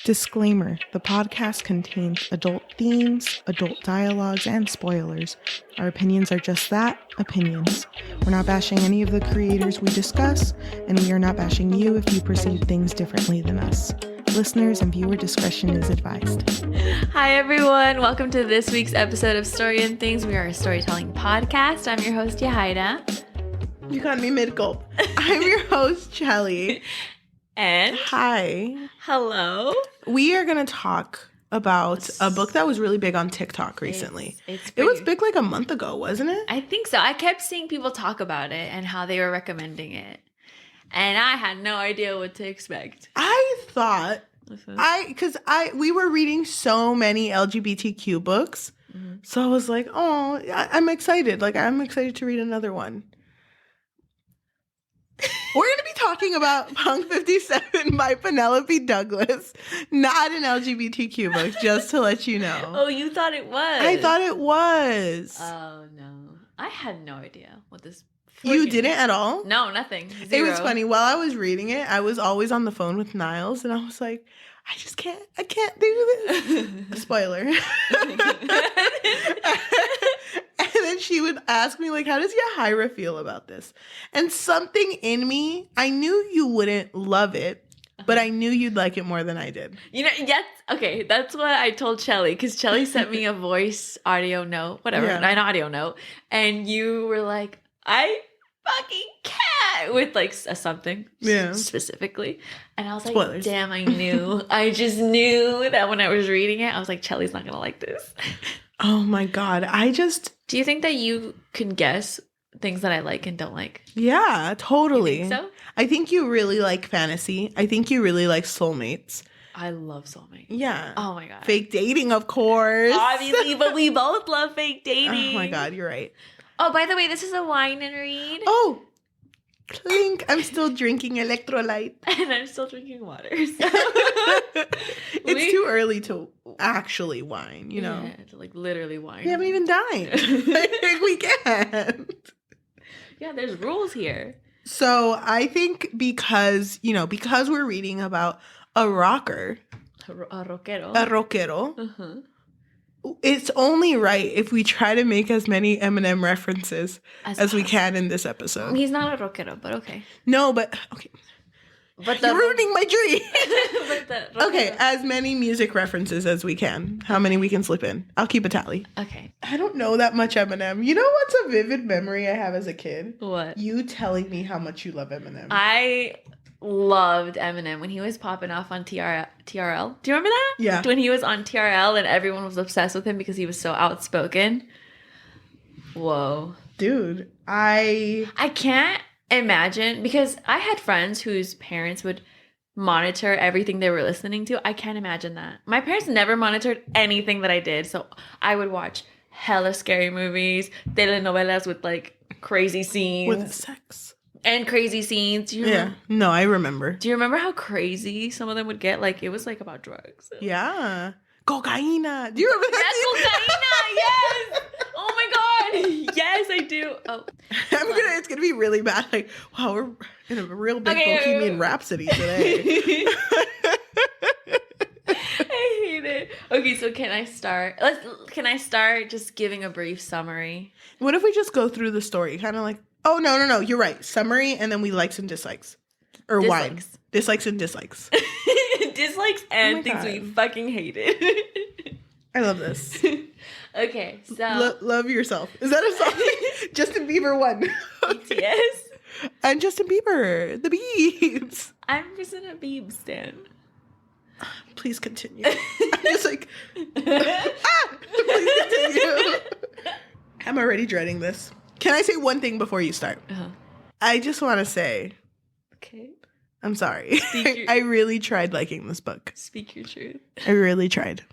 Disclaimer: the podcast contains adult themes, adult dialogues, and spoilers. Our opinions are just that, opinions. We're not bashing any of the creators we discuss, and we are not bashing you if you perceive things differently than us. Listeners and viewer discretion is advised. Hi everyone, welcome to this week's episode of Story and Things. We are a storytelling podcast. I'm your host, Yajaira. You got me mid-gulp. I'm your host, Cheli. And hi. Hello. We are going to talk about a book that was really big on TikTok recently. It was big like a month ago, wasn't it? I think so. I kept seeing people talk about it and how they were recommending it. And I had no idea what to expect. I thought, we were reading so many LGBTQ books. Mm-hmm. So I was like, oh, I'm excited. Like, I'm excited to read another one. We're going to be talking about Punk 57 by Penelope Douglas, not an LGBTQ book, just to let you know. Oh, you thought it was? I thought it was. Oh, no. I had no idea what this... You didn't at all? No, nothing. Zero. It was funny. While I was reading it, I was always on the phone with Niles, and I was like, I can't do this. Spoiler. And then she would ask me, like, how does Yajaira feel about this? And something in me, I knew you wouldn't love it, but I knew you'd like it more than I did. You know, yes. Okay, that's what I told Cheli, because Cheli sent me a voice audio note, whatever, an audio note, and you were like, I fucking can't, with like a something specifically. And I was like, spoilers. Damn, I just knew that when I was reading it, I was like, Cheli's not gonna like this. Oh my God. Do you think that you can guess things that I like and don't like? Yeah, totally. You think so? I think you really like fantasy. I think you really like soulmates. I love soulmates. Yeah. Oh my God. Fake dating, of course. Obviously, but we both love fake dating. Oh my God, you're right. Oh, by the way, this is a whine and read. Oh, clink. I'm still drinking electrolyte. And I'm still drinking water. So. It's too early to actually whine, you know? Yeah, to like literally whine. We haven't even dined. We can't. Yeah, there's rules here. So I think because we're reading about a rocker. A rockero. A rockero. Uh-huh. It's only right if we try to make as many Eminem references as we can in this episode. He's not a rockero, but okay. No, but okay. But you're ruining my dream. Okay, as many music references as we can. How many we can slip in? I'll keep a tally. Okay. I don't know that much Eminem. You know what's a vivid memory I have as a kid? What? You telling me how much you love Eminem. I loved Eminem when he was popping off on TRL. Do you remember that? Yeah. When he was on TRL and everyone was obsessed with him because he was so outspoken. Whoa. Dude, I can't imagine, because I had friends whose parents would monitor everything they were listening to. I can't imagine that. My parents never monitored anything that I did, so I would watch hella scary telenovelas with like crazy scenes. With sex. And crazy scenes. Do you remember? Yeah. No, I remember. Do you remember how crazy some of them would get? Like, it was like about drugs. Yeah. Cocaina. Do you remember that? Yes, cocaina. Yes. Oh my God. Yes, I do. Oh. It's gonna be really bad. Like, wow, we're in a real big Bohemian Rhapsody today. I hate it. Okay, so can I start just giving a brief summary? What if we just go through the story? Kind of like, oh, no, you're right. Summary, and then we likes and dislikes. Or wine. Dislikes and dislikes. Dislikes and things we fucking hated. I love this. Okay, so... love yourself. Is that a song? Justin Bieber won. BTS. And Justin Bieber. The Biebs. I'm just in a Biebs stan. Please continue. I'm just like... Please continue. I'm already dreading this. Can I say one thing before you start? Uh-huh. I just want to say... Okay. I'm sorry. I really tried liking this book. Speak your truth. I really tried.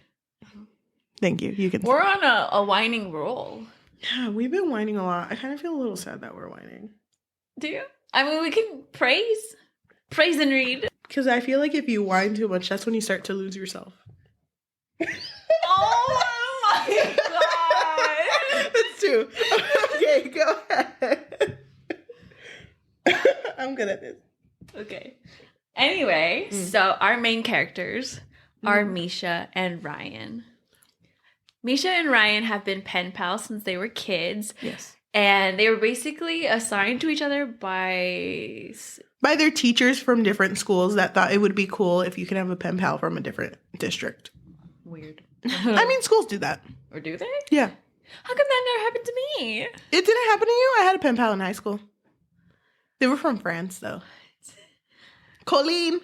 Thank you. You can. We're on a whining roll. Yeah, we've been whining a lot. I kind of feel a little sad that we're whining. Do you? I mean, we can praise and read. Because I feel like if you whine too much, that's when you start to lose yourself. Oh my God. That's true. Okay, go ahead. I'm good at this. Okay. Anyway, so our main characters, are Misha and Ryan. Misha and Ryan have been pen pals since they were kids. Yes. And they were basically assigned to each other by their teachers from different schools that thought it would be cool if you can have a pen pal from a different district. Weird. I mean, schools do that. Or do they? Yeah. How come that never happened to me? It didn't happen to you? I had a pen pal in high school. They were from France, though. Colleen.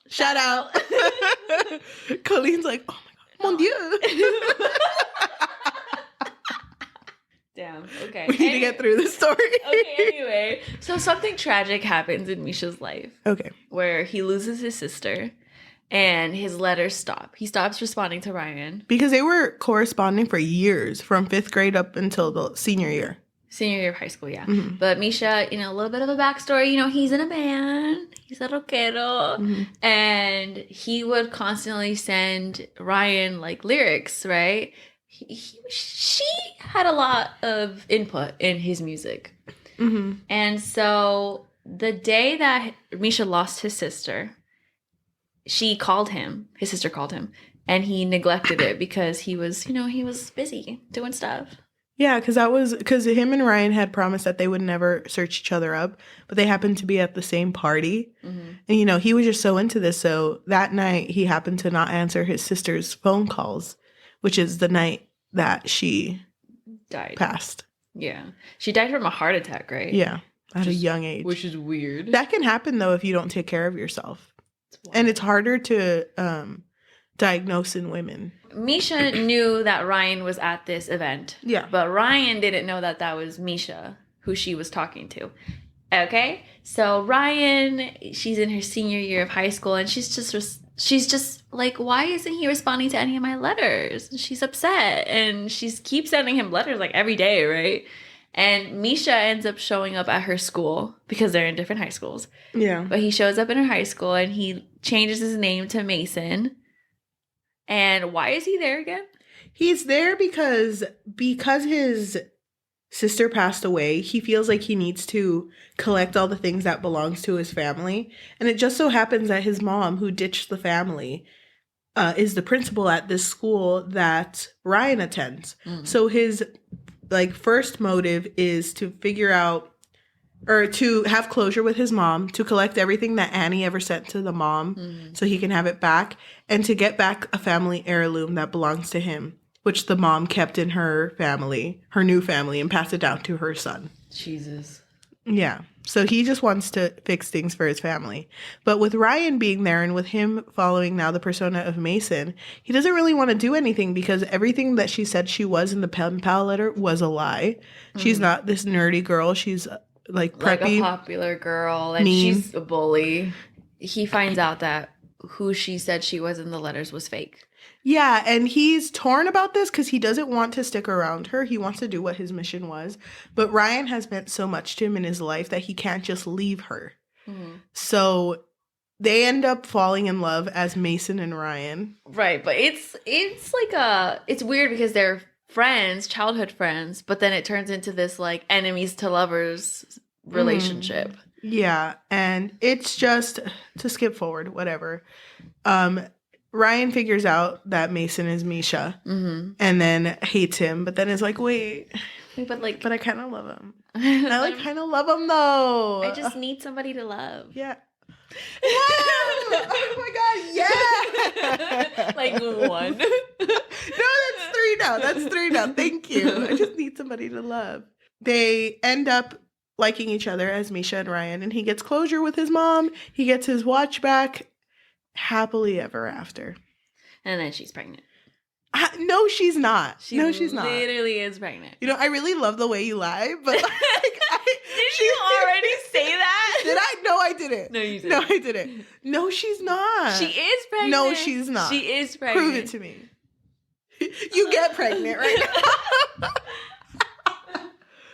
Shout out. Colleen's like, oh my God, mon Dieu. Damn, okay. We need to get through this story. Okay, anyway. So something tragic happens in Misha's life. Okay. Where he loses his sister and his letters stop. He stops responding to Ryan. Because they were corresponding for years, from 5th grade up until the senior year. Senior year of high school, yeah. Mm-hmm. But Misha, a little bit of a backstory. He's in a band. He's a rockero. Mm-hmm. And he would constantly send Ryan, lyrics, right? She had a lot of input in his music. Mm-hmm. And so the day that Misha lost his sister, she called him. His sister called him. And he neglected it because he was, he was busy doing stuff. Yeah, because him and Ryan had promised that they would never search each other up, but they happened to be at the same party. Mm-hmm. And, he was just so into this. So that night, he happened to not answer his sister's phone calls, which is the night that she passed. Yeah. She died from a heart attack, right? Yeah, at a young age. Which is weird. That can happen, though, if you don't take care of yourself. And it's harder to diagnose in women. Misha knew that Ryan was at this event. Yeah. But Ryan didn't know that was Misha who she was talking to. Okay? So Ryan, she's in her senior year of high school and she's just like, why isn't he responding to any of my letters? And she's upset and she keeps sending him letters every day, right? And Misha ends up showing up at her school because they're in different high schools. Yeah. But he shows up in her high school and he changes his name to Mason. And why is he there again? He's there because his sister passed away. He feels like he needs to collect all the things that belongs to his family. And it just so happens that his mom, who ditched the family, is the principal at this school that Ryan attends. Mm. So his first motive is to figure out or to have closure with his mom, to collect everything that Annie ever sent to the mom so he can have it back, and to get back a family heirloom that belongs to him, which the mom kept in her family, her new family, and passed it down to her son. Jesus. Yeah. So he just wants to fix things for his family. But with Ryan being there and with him following now the persona of Mason, he doesn't really want to do anything because everything that she said she was in the pen pal letter was a lie. She's not this nerdy girl. She's preppy, a popular girl, and mean. She's a bully. He finds out that who she said she was in the letters was fake. Yeah, and he's torn about this because he doesn't want to stick around her. He wants to do what his mission was. But Ryan has meant so much to him in his life that he can't just leave her. Mm-hmm. So they end up falling in love as Mason and Ryan. Right, but it's weird because they're friends, childhood friends, but then it turns into this enemies to lovers relationship. Yeah, and it's just to skip forward, whatever. Ryan figures out that Mason is Misha and then hates him, but then is like, wait, but I kind of love him. I kind of love him though. I just need somebody to love. Yeah. Wow! Oh my God, yeah! One. No, that's three now. Thank you. I just need somebody to love. They end up liking each other as Misha and Ryan, and he gets closure with his mom. He gets his watch back. Happily ever after. And then she's pregnant. No, she's not. She's not. Literally is pregnant. I really love the way you lie, but Did you already say that? Did I? No, I didn't. No, you didn't. No, I didn't. No, she's not. She is pregnant. No, she's not. She is pregnant. Prove it to me. You get pregnant right now.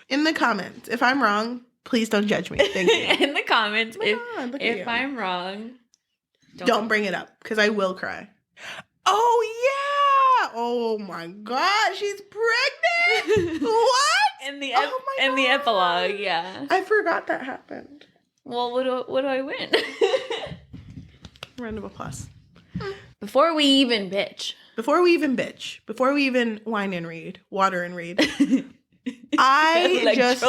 In the comments, if I'm wrong, please don't judge me. Thank you. In the comments, if I'm wrong, don't bring it up because I will cry. Oh, yeah. Oh, my God. She's pregnant. What? In the epilogue, yeah. I forgot that happened. Well, what do I win? Round of applause. Before we even bitch. Before we even whine and read, water and read, I just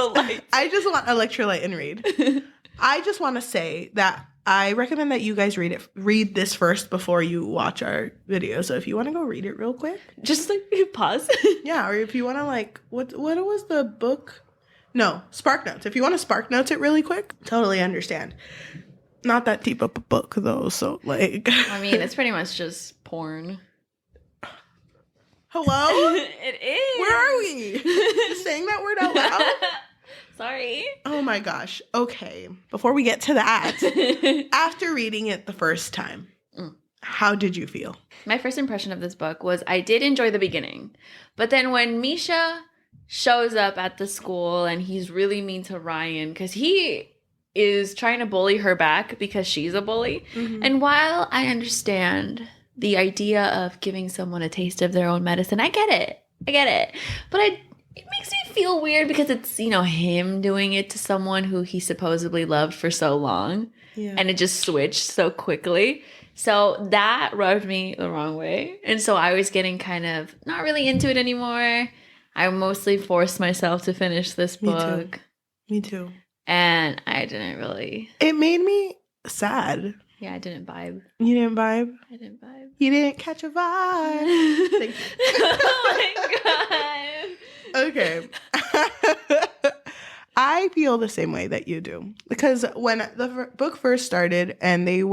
want electrolyte and read. I just want to say that I recommend that you guys read this first before you watch our video. So if you want to go read it real quick, just like pause. Yeah, or if you want to like, what was the book? No, Spark Notes. If you want to Spark Notes it really quick, totally understand. Not that deep of a book though, so like. I mean, it's pretty much just porn. Hello? It is. Where are we? Just saying that word out loud? Sorry. Oh my gosh. Okay. Before we get to that, after reading it the first time, how did you feel? My first impression of this book was I did enjoy the beginning. But then when Misha shows up at the school and he's really mean to Ryan because he is trying to bully her back because she's a bully. Mm-hmm. And while I understand the idea of giving someone a taste of their own medicine, I get it. But it makes me feel weird because it's, him doing it to someone who he supposedly loved for so long. Yeah. And it just switched so quickly. So that rubbed me the wrong way. And so I was getting kind of not really into it anymore. I mostly forced myself to finish this book. Me too. And I didn't really. It made me sad. Yeah, I didn't vibe. You didn't vibe? I didn't vibe. You didn't catch a vibe. Thank you. Oh my God. Okay. I feel the same way that you do. Because when the book first started and they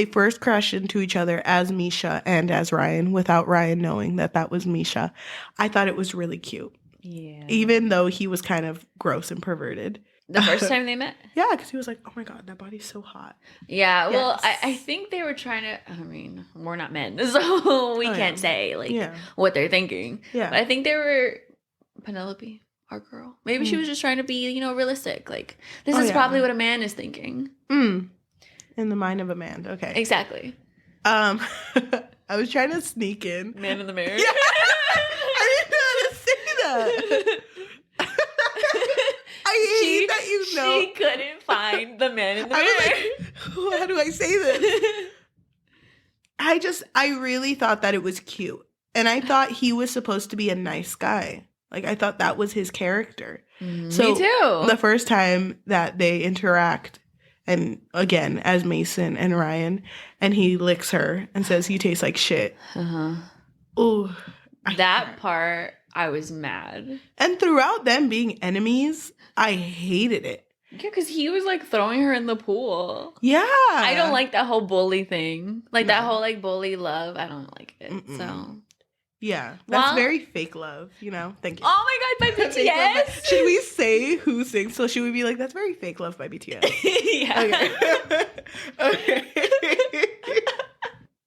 first crashed into each other as Misha and as Ryan without Ryan knowing that was Misha, I thought it was really cute. Yeah. Even though he was kind of gross and perverted. The first time they met? Yeah, because he was like, oh my God, that body's so hot. Yeah, well, yes. I think they were trying to, we're not men, so we can't say, what they're thinking. Yeah. But I think they were, Penelope, our girl, maybe she was just trying to be, realistic. Like, this is probably what a man is thinking. In the mind of a man, okay. Exactly. I was trying to sneak in. Man in the mirror? Yeah. I didn't know how to say that. I hate that you know. She couldn't find the man in the mirror. Like, how do I say this? I really thought that it was cute. And I thought he was supposed to be a nice guy. Like, I thought that was his character. So me too. The first time that they interact, and again, as Mason and Ryan, and he licks her and says, you taste like shit. Uh-huh. Ooh. That part, I was mad. And throughout them being enemies, I hated it. Yeah, because he was like throwing her in the pool. Yeah. I don't like that whole bully thing. Like that whole like bully love. I don't like it. So. Yeah. That's very fake love, Thank you. Oh my God, by BTS? Should we say who sings? So should we be like, that's very fake love by BTS? Yeah. Okay.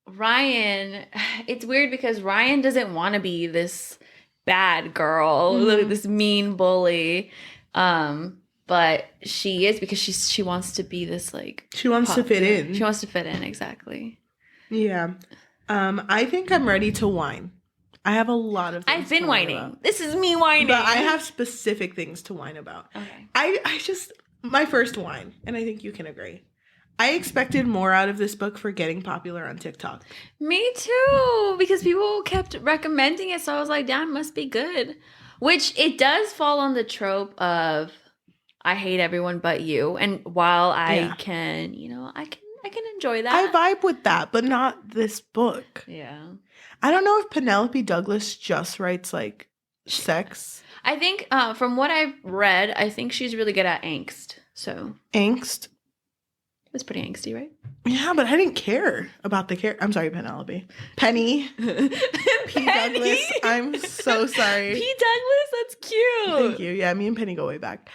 Ryan, it's weird because Ryan doesn't want to be this bad girl, this mean bully. But she is because she wants to be this like she wants to fit in. She wants to fit in, exactly. Yeah. I think I'm ready to whine. I have a lot of things I've been whining. About. This is me whining. But I have specific things to whine about. Okay. I just my first whine, and I think you can agree. I expected more out of this book for getting popular on TikTok. Me too, because people kept recommending it, so I was like, damn, must be good. Which it does fall on the trope of I hate everyone but you. And while I can, I can enjoy that. I vibe with that, but not this book. Yeah. I don't know if Penelope Douglas just writes like sex. I think from what I've read, I think she's really good at angst. So angst? It's pretty angsty, right? Yeah, but I didn't care about the character. I'm sorry, Penelope. Penny. P. Douglas. I'm so sorry. P. Douglas? That's cute. Thank you. Yeah, me and Penny go way back.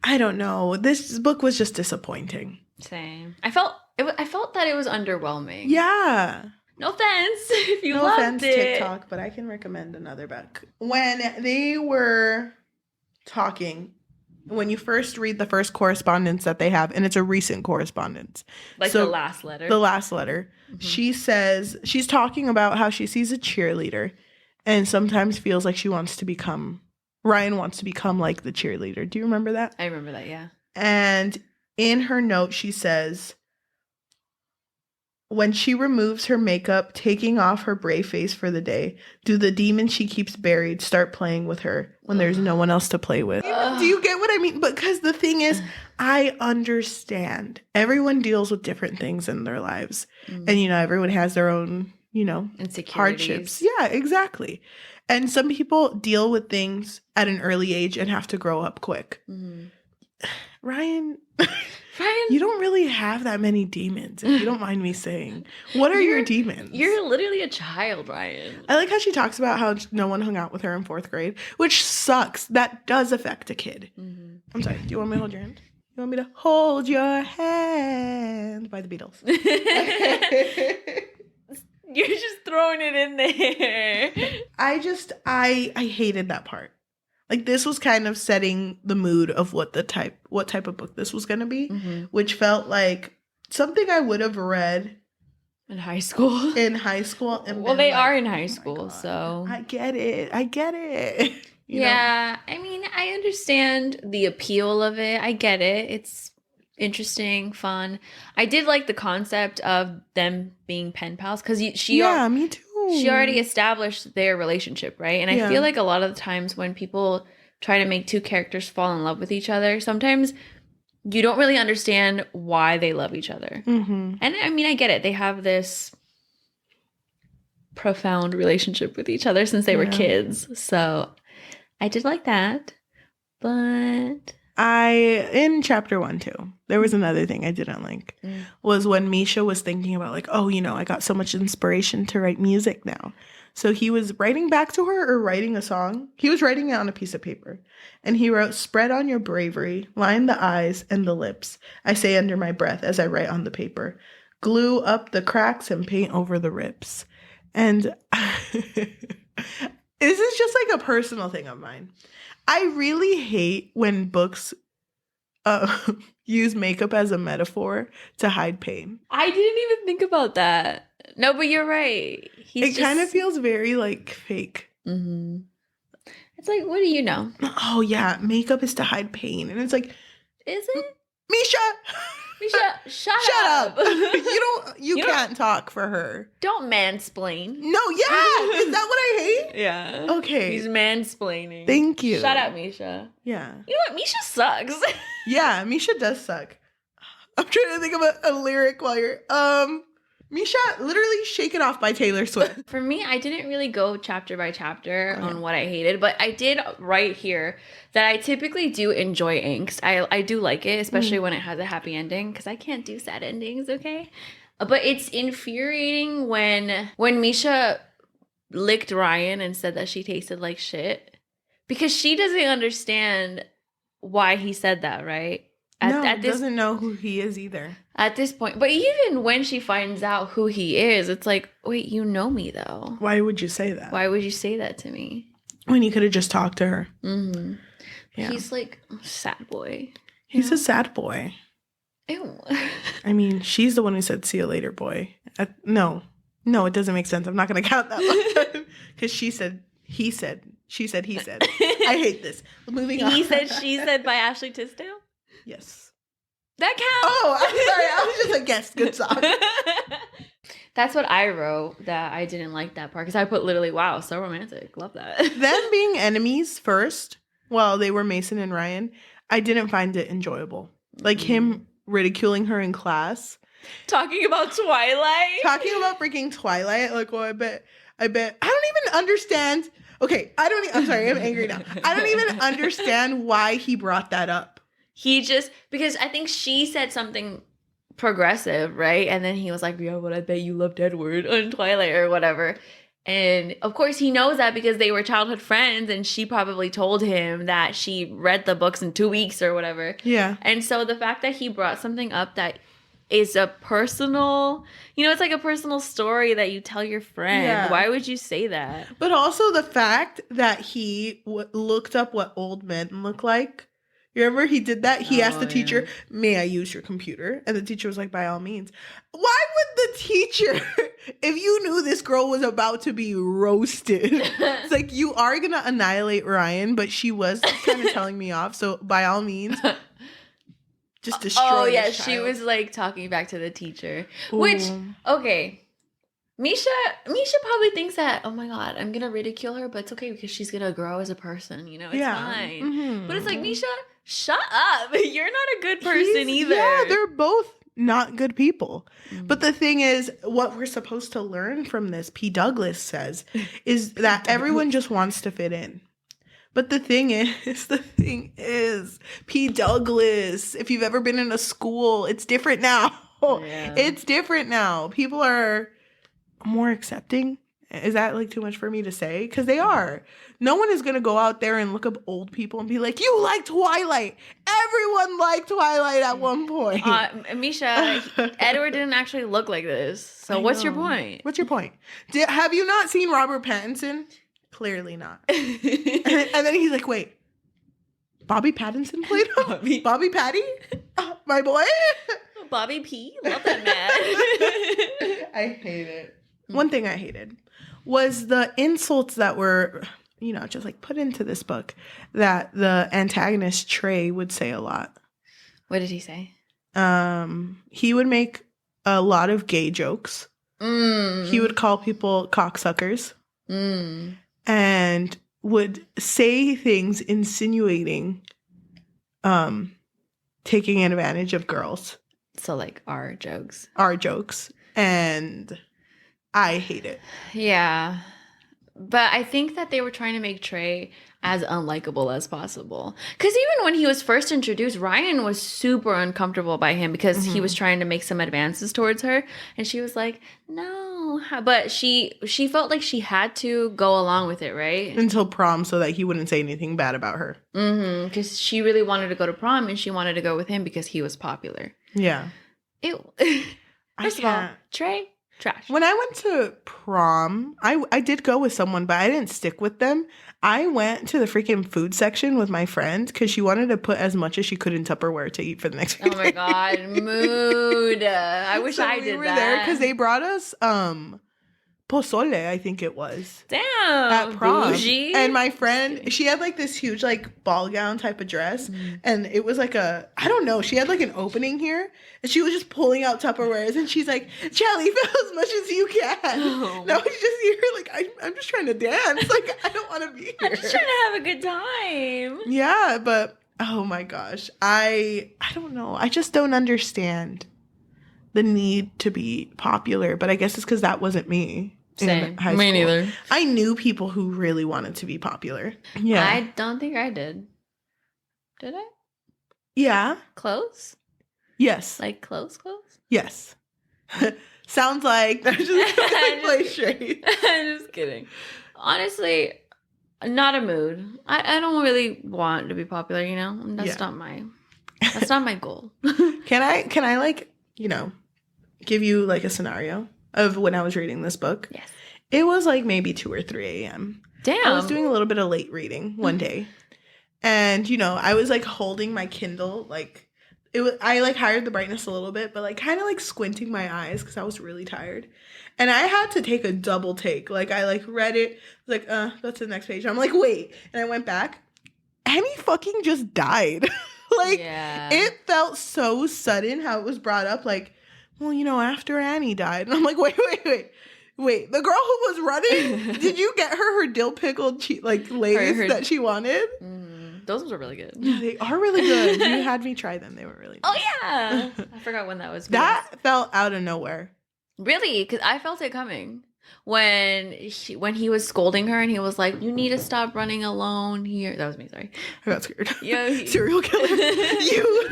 I don't know. This book was just disappointing. Same. I felt that it was underwhelming. Yeah. No offense if you loved it. No offense, TikTok, but I can recommend another book. When they were talking, when you first read the first correspondence that they have, and it's a recent correspondence. Like the last letter. The last letter. Mm-hmm. She says, she's talking about how she sees a cheerleader and sometimes feels like Ryan wants to become like the cheerleader. Do you remember that? I remember that, yeah. And in her note, she says, when she removes her makeup, taking off her brave face for the day, do the demons she keeps buried start playing with her when there's no one else to play with? Do you get what I mean? Because the thing is, I understand. Everyone deals with different things in their lives. And, everyone has their own, hardships. Yeah, exactly. And some people deal with things at an early age and have to grow up quick. Ryan, you don't really have that many demons, if you don't mind me saying. What are your demons? You're literally a child, Ryan. I like how she talks about how no one hung out with her in 4th grade, which sucks. That does affect a kid. I'm sorry. Do you want me to hold your hand? You want me to hold your hand by the Beatles? You're just throwing it in there. I hated that part. Like, this was kind of setting the mood of what type of book this was going to be, which felt like something I would have read in high school. And well, they are in high school, so I get it. You know? I mean, I understand the appeal of it. I get it. It's interesting, fun. I did like the concept of them being pen pals because me too. She already established their relationship, right? And I feel like a lot of the times when people try to make two characters fall in love with each other, sometimes you don't really understand why they love each other. And I mean, I get it. They have this profound relationship with each other since they were kids. So I did like that. But in chapter 1 too, there was another thing I didn't like, was when Misha was thinking about like, oh, I got so much inspiration to write music now. So he was writing back to her or writing a song. He was writing it on a piece of paper. And he wrote, "Spread on your bravery, line the eyes and the lips. I say under my breath as I write on the paper. Glue up the cracks and paint over the rips." And this is just like a personal thing of mine. I really hate when books use makeup as a metaphor to hide pain. I didn't even think about that. No, but you're right. It kind of feels very like fake. It's like, what do you know? Oh yeah, makeup is to hide pain, and it's like, is it? Misha, shut up. You can't talk for her. Don't mansplain. No, yeah. Is that what I hate? Yeah. Okay. He's mansplaining. Thank you. Shut up, Misha. Yeah. You know what? Misha sucks. Yeah, Misha does suck. I'm trying to think of a lyric while you're Misha, literally Shake It Off by Taylor Swift. For me, I didn't really go chapter by chapter on what I hated, but I did write here that I typically do enjoy angst. I do like it, especially when it has a happy ending, because I can't do sad endings, okay? But it's infuriating when Misha licked Ryan and said that she tasted like shit, because she doesn't understand why he said that, right? Doesn't know who he is either. At this point. But even when she finds out who he is, it's like, wait, you know me though. Why would you say that? Why would you say that to me? When you could have just talked to her. Yeah. He's like a sad boy. He's a sad boy. Ew. I mean, she's the one who said, "See you later, boy." No, it doesn't make sense. I'm not going to count that one. Because she said, he said, she said, he said. I hate this. Moving on. He Said, She Said by Ashley Tisdale? Yes. That counts. Oh, I'm sorry. I was just a guess. Good song. That's what I wrote, that I didn't like that part. Because I put literally, wow, so romantic. Love that. Them being enemies first, while they were Mason and Ryan, I didn't find it enjoyable. Like him ridiculing her in class. Talking about Twilight. Talking about freaking Twilight. Like, well, I bet. I don't even understand. Okay, I'm sorry. I'm angry now. I don't even understand why he brought that up. Because I think she said something progressive, right? And then he was like, yeah, but I bet you loved Edward on Twilight or whatever. And of course he knows that because they were childhood friends, and she probably told him that she read the books in 2 weeks or whatever. Yeah. And so the fact that he brought something up that is a personal, it's like a personal story that you tell your friend. Yeah. Why would you say that? But also the fact that he looked up what old men look like. You remember he did that? He asked the teacher, "May I use your computer?" And the teacher was like, "By all means." Why would the teacher, if you knew this girl was about to be roasted, it's like, you are going to annihilate Ryan, but she was kind of telling me off. So by all means, just destroy. Oh yeah, this she child. was like talking back to the teacher. Ooh. Which, okay. Misha probably thinks that, oh my god, I'm gonna ridicule her, but it's okay because she's gonna grow as a person, you know, it's fine. Mm-hmm. But it's like, Misha, shut up. You're not a good person either. Yeah, they're both not good people. Mm. But the thing is, what we're supposed to learn from this, P. Douglas says, is that everyone just wants to fit in. But the thing is, P. Douglas, if you've ever been in a school, it's different now. Yeah. It's different now. People are more accepting. Is that like too much for me to say? Because they are. No one is going to go out there and look up old people and be like, you like Twilight. Everyone liked Twilight at one point. Misha, Edward didn't actually look like this. So what's your point? What's your point? Have you not seen Robert Pattinson? Clearly not. and then he's like, wait. Bobby Pattinson played him? Bobby Patty? My boy? Bobby P? Love that man. I hate it. One thing I hated was the insults that were, you know, just like put into this book that the antagonist Trey would say a lot. What did he say? He would make a lot of gay jokes. He would call people cocksuckers. And would say things insinuating taking advantage of girls. So like our jokes. And I hate it. Yeah. But I think that they were trying to make Trey as unlikable as possible. Because even when he was first introduced, Ryan was super uncomfortable by him because he was trying to make some advances towards her. And she was like, no. But she felt like she had to go along with it, right? Until prom, so that he wouldn't say anything bad about her. Because she really wanted to go to prom and she wanted to go with him because he was popular. Yeah. First of all, Trey, trash. When I went to prom, I did go with someone, but I didn't stick with them. I went to the freaking food section with my friend because she wanted to put as much as she could in Tupperware to eat for the next few days. Oh my god, mood. I wish I did that. We were there because they brought us pozole, I think it was. Damn. At prom. Bougie. And my friend, she had like this huge like ball gown type of dress. And it was like I don't know, she had like an opening here. And she was just pulling out Tupperwares. And she's like, Cheli, fill as much as you can. Oh. And I was just here like, I'm just trying to dance. Like, I don't want to be here. I'm just trying to have a good time. Yeah, but oh my gosh. I don't know. I just don't understand the need to be popular. But I guess it's because that wasn't me. Same. Me neither. I knew people who really wanted to be popular. Yeah. I don't think I did. Did I? Yeah. Close? Yes. Like close? Yes. Sounds like I'm just play straight. I'm just kidding. Honestly, not a mood. I don't really want to be popular, you know? That's not my goal. Can I like, you know, give you like a scenario of when I was reading this book? Yes. It was like maybe 2 or 3 a.m. Damn. I was doing a little bit of late reading one day. And, you know, I was like holding my Kindle, like I like hired the brightness a little bit, but like kind of like squinting my eyes because I was really tired. And I had to take a double take. Like I like read it, like, that's the next page. I'm like, wait. And I went back. Annie fucking just died. Like, It felt so sudden how it was brought up. Like, well, you know, after Annie died. And I'm like, wait. The girl who was running, did you get her dill pickled Lay's that she wanted? Those ones are really good. Yeah, they are really good. You had me try them. They were really nice. Oh, yeah. I forgot when that was. That felt out of nowhere. Really? Because I felt it coming. When he was scolding her and he was like, you need to stop running alone here. That was me, sorry. I got scared. Yeah, serial killer. You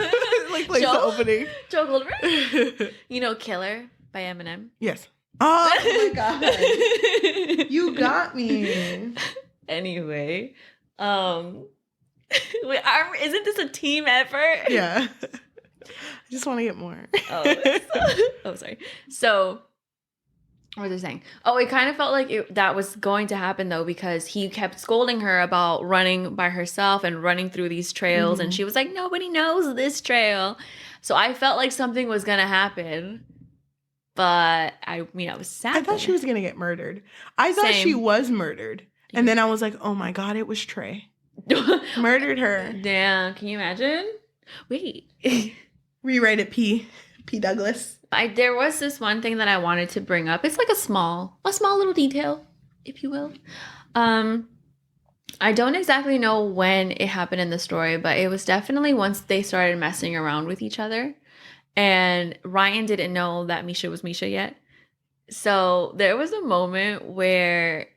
like plays the opening. Joe Goldberg. You know Killer by Eminem? Yes. Oh my god. You got me. Anyway, isn't this a team effort? Yeah. I just want to get more. Sorry. So, what was I saying? Oh, it kind of felt like that was going to happen, though, because he kept scolding her about running by herself and running through these trails. And she was like, nobody knows this trail. So I felt like something was going to happen. But I was sad. I thought she was going to get murdered. I thought she was murdered. And then I was like, oh my God, it was Trey. Murdered her. Damn. Can you imagine? Wait. Rewrite it, P. Douglas. There was this one thing that I wanted to bring up. It's like a small little detail, if you will. I don't exactly know when it happened in the story, but it was definitely once they started messing around with each other. And Ryan didn't know that Misha was Misha yet. So there was a moment where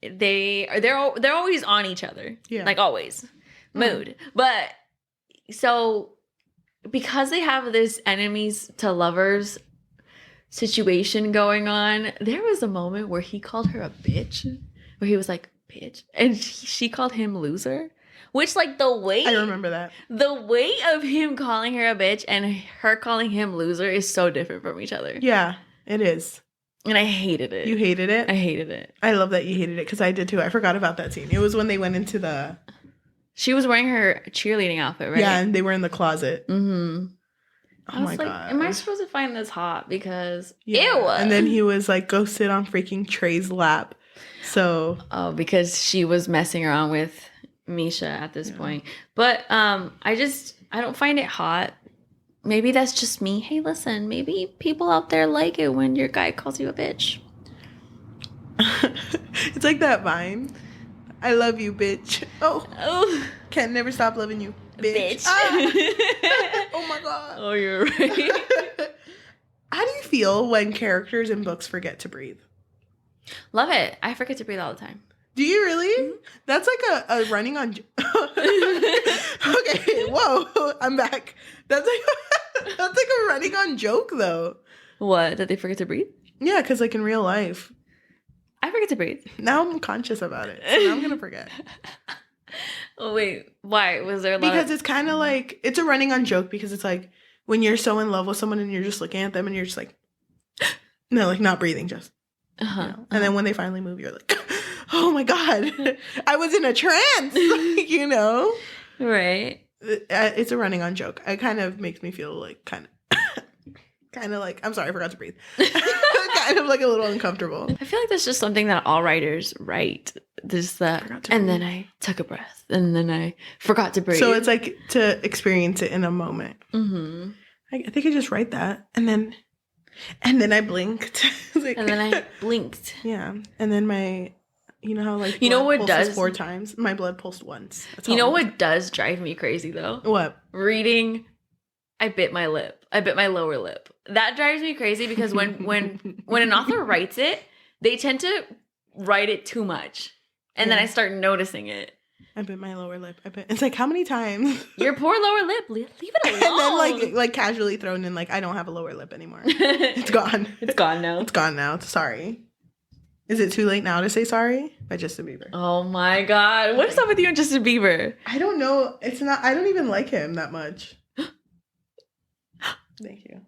they're always on each other. Yeah. Like always. Mood. But so because they have this enemies to lovers situation going on, there was a moment where he called her a bitch. Where he was like, bitch. And she called him loser. Which, like, the weight... I remember that. The weight of him calling her a bitch and her calling him loser is so different from each other. Yeah, it is. And I hated it. You hated it? I hated it. I love that you hated it, because I did too. I forgot about that scene. It was when they went into the... She was wearing her cheerleading outfit, right? Yeah, and they were in the closet. Mm-hmm. Oh my God. Am I supposed to find this hot? Because, ew! And then he was like, go sit on freaking Trey's lap. So... Oh, because she was messing around with Misha at this point. But I don't find it hot. Maybe that's just me. Hey, listen, maybe people out there like it when your guy calls you a bitch. It's like that Vine. I love you, bitch. Oh. Can't never stop loving you, bitch. Oh my God. Oh, you're right. How do you feel when characters in books forget to breathe? Love it. I forget to breathe all the time. Do you really? Mm-hmm. That's like a running on... Okay, whoa, I'm back. That's like a running on joke, though. What? That they forget to breathe? Yeah, because like in real life. I forget to breathe. Now I'm conscious about it, so now I'm going to forget. Oh, wait. Why? Was there a lot Because it's kind of like... It's a running on joke because it's like when you're so in love with someone and you're just looking at them and you're just like... No, like not breathing, just... Uh-huh. You know? And then when they finally move, you're like... Oh my God, I was in a trance, you know? Right. It's a running on joke. It kind of makes me feel like kind of like, I'm sorry, I forgot to breathe. Kind of like a little uncomfortable. I feel like that's just something that all writers write. There's that, and then I took a breath, and then I forgot to breathe. So it's like to experience it in a moment. Mm-hmm. I think I just write that, and then I blinked. Like, and then I blinked. Yeah, and then my... You know how like what does 4 times? My blood pulsed once. That's you know what does drive me crazy though? What? Reading I bit my lip. I bit my lower lip. That drives me crazy because when an author writes it, they tend to write it too much. And then I start noticing it. I bit my lower lip. It's like, how many times? Your poor lower lip. Leave it alone. And then like casually thrown in like, I don't have a lower lip anymore. It's gone. It's gone now. It's gone now. Sorry. Is it too late now to say sorry? By Justin Bieber. Oh my God. What is up with you and Justin Bieber? I don't know. It's not... I don't even like him that much. Thank you.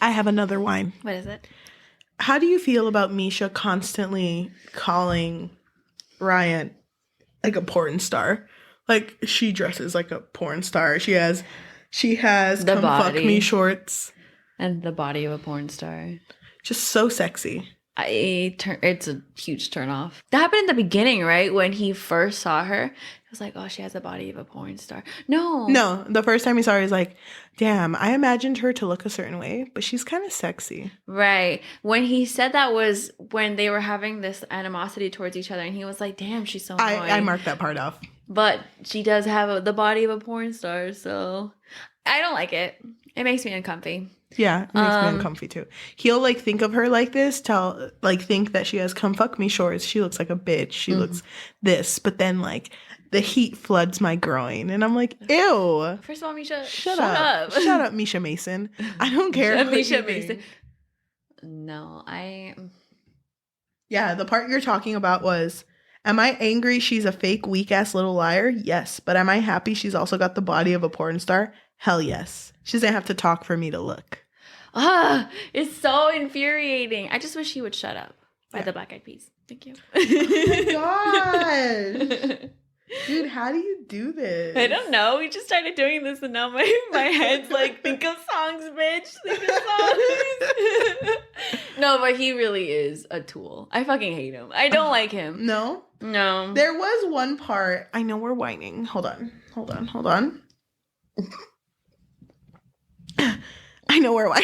I have another whine. What is it? How do you feel about Misha constantly calling Ryan like a porn star? Like, she dresses like a porn star. She has the come body. Fuck me shorts. And the body of a porn star. Just so sexy. It's a huge turn off. That happened in the beginning, right? When he first saw her, he was like, "Oh, she has the body of a porn star." No, the first time he saw her, he's like, "Damn, I imagined her to look a certain way, but she's kind of sexy." Right. When he said that was when they were having this animosity towards each other, and he was like, "Damn, she's so annoying." I marked that part off. But she does have the body of a porn star, so I don't like it. It makes me uncomfy. Yeah, it makes me uncomfy too. He'll like think of her like this, think that she has come fuck me shorts. She looks like a bitch. She looks this, but then like the heat floods my groin, and I'm like, ew. First of all, Misha, shut up, shut up, Misha Mason. I don't care. Misha Mason. No, Yeah, the part you're talking about was, am I angry she's a fake, weak ass little liar? Yes, but am I happy she's also got the body of a porn star? Hell yes. She doesn't have to talk for me to look. It's so infuriating. I just wish he would shut up by the Black Eyed Peas. Thank you. Oh my gosh. Dude, how do you do this? I don't know. We just started doing this and now my head's like, think of songs, bitch. Think of songs. No, but he really is a tool. I fucking hate him. I don't like him. No? No. There was one part. I know we're whining. Hold on. I know where why.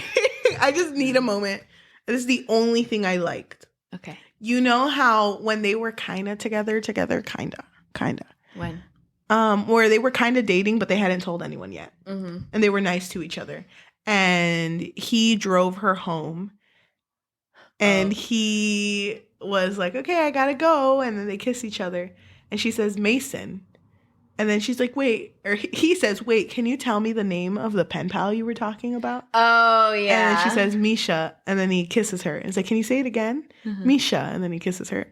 I just need a moment. This is the only thing I liked. Okay. You know how when they were kind of together, kind of. When? Where they were kind of dating, but they hadn't told anyone yet. Mm-hmm. And they were nice to each other. And he drove her home. And he was like, okay, I gotta go. And then they kiss each other. And she says, Mason. And then she's like, wait. Or he says, wait, can you tell me the name of the pen pal you were talking about? Oh, yeah. And then she says, Misha. And then he kisses her. And he's like, can you say it again? Mm-hmm. Misha. And then he kisses her.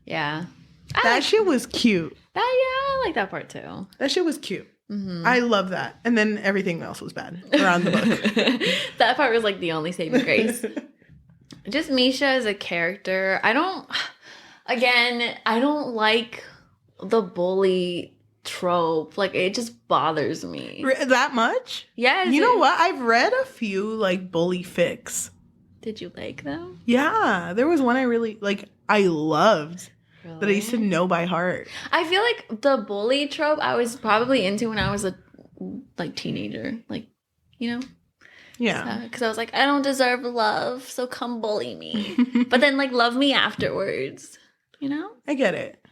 Yeah. That shit was cute. I like that part too. That shit was cute. Mm-hmm. I love that. And then everything else was bad around the book. That part was like the only saving grace. Just Misha as a character. I don't like the bully trope. Like, it just bothers me. That much? Yeah. You know what? I've read a few like bully fics. Did you like them? Yeah. There was one I really I loved. Really? That I used to know by heart. I feel like the bully trope I was probably into when I was a teenager. Like, you know? Yeah. Because I was like, I don't deserve love, so come bully me. But then love me afterwards. You know? I get it,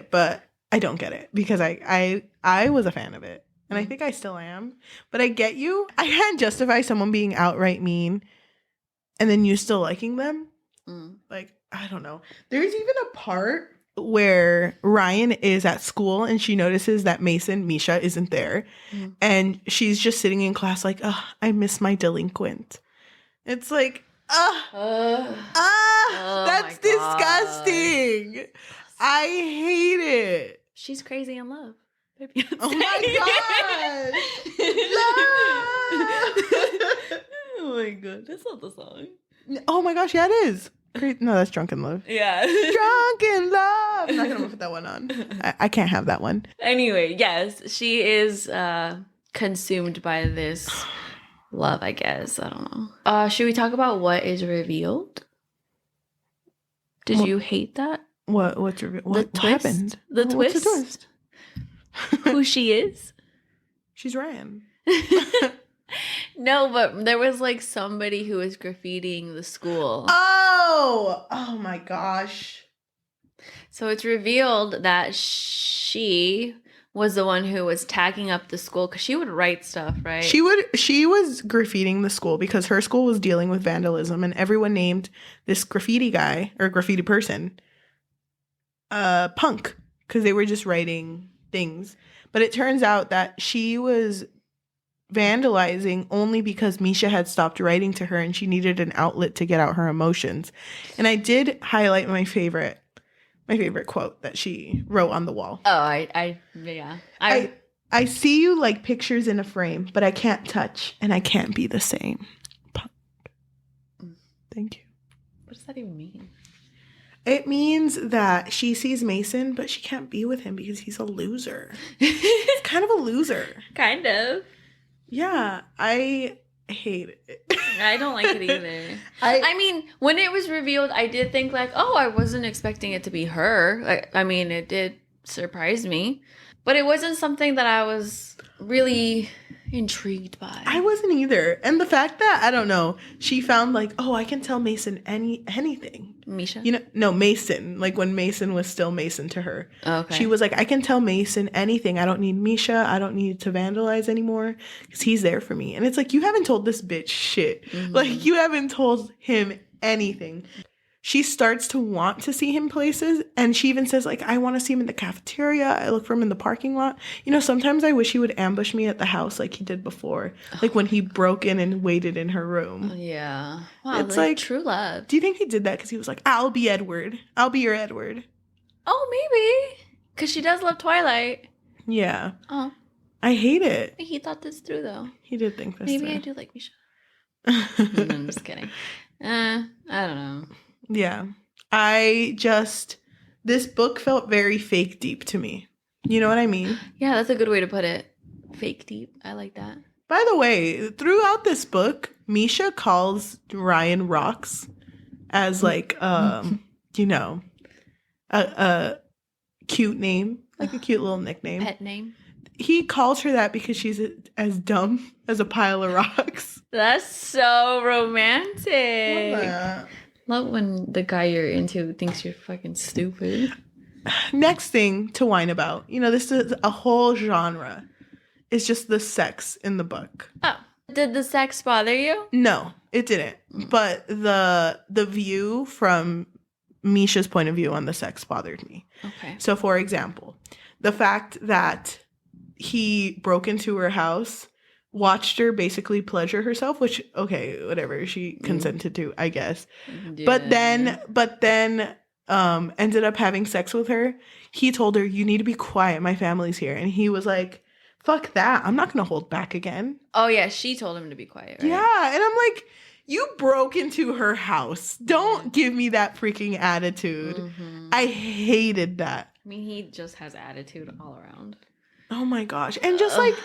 but I don't get it because I was a fan of it. And I think I still am. But I get you. I can't justify someone being outright mean and then you still liking them. I don't know. There's even a part where Ryan is at school and she notices that Misha isn't there. And she's just sitting in class like, oh, I miss my delinquent. It's like, that's disgusting. I hate it. She's crazy in love. Oh my god. Oh my god. That's not the song. Oh my gosh, yeah, it is. No, that's Drunk in Love. Yeah. Drunk in Love. I'm not going to put that one on. I can't have that one. Anyway, yes, she is consumed by this love, I guess. I don't know. Should we talk about what is revealed? Did you hate that? What's revealed? What happened? The twist? What's the twist? Who she is? She's Ryan. No, but there was somebody who was graffitiing the school. Oh my gosh. So it's revealed that she was the one who was tagging up the school because she would write stuff, right? She was graffitiing the school because her school was dealing with vandalism and everyone named this graffiti guy or graffiti person Punk because they were just writing things. But it turns out that she was vandalizing only because Misha had stopped writing to her and she needed an outlet to get out her emotions. And I did highlight my favorite quote that she wrote on the wall. Oh, I see you like pictures in a frame, but I can't touch and I can't be the same. Thank you. What does that even mean? It means that she sees Mason, but she can't be with him because he's a loser. He's kind of a loser. Kind of. Yeah, I hate it. I don't like it either. I mean, when it was revealed, I did think I wasn't expecting it to be her. I mean, it did surprise me. But it wasn't something that I was really intrigued by. I wasn't either. And the fact that, I don't know, she found I can tell Mason anything. Misha? No, Mason. When Mason was still Mason to her. Okay. She was like, I can tell Mason anything. I don't need Misha. I don't need to vandalize anymore because he's there for me. And it's you haven't told this bitch shit. Mm-hmm. You haven't told him anything. She starts to want to see him places. And she even says, I want to see him in the cafeteria. I look for him in the parking lot. Sometimes I wish he would ambush me at the house like he did before. When he broke in and waited in her room. Yeah. Wow, it's true love. Do you think he did that because he was I'll be Edward. I'll be your Edward. Oh, maybe. Because she does love Twilight. Yeah. Oh. I hate it. He thought this through, though. He did think this Maybe through. I do like Misha. I'm just kidding. I don't know. Yeah. This book felt very fake deep to me. You know what I mean? Yeah, that's a good way to put it. Fake deep. I like that. By the way, throughout this book, Misha calls Ryan Rocks as a cute name, a cute little nickname. Pet name. he calls her that because she's as dumb as a pile of rocks. That's so romantic. Love that. Love when the guy you're into thinks you're fucking stupid. Next thing to whine about. This is a whole genre. It's just the sex in the book. Oh. Did the sex bother you? No, it didn't. But the view from Misha's point of view on the sex bothered me. Okay. So, for example, the fact that he broke into her house, watched her basically pleasure herself, which, okay, whatever, she consented to, I guess. Yeah. But then ended up having sex with her. He told her, you need to be quiet. My family's here. And he was like, fuck that. I'm not going to hold back again. Oh, yeah. She told him to be quiet, right? Yeah. And I'm like, you broke into her house. Don't give me that freaking attitude. Mm-hmm. I hated that. I mean, he just has attitude all around. Oh my gosh. And just like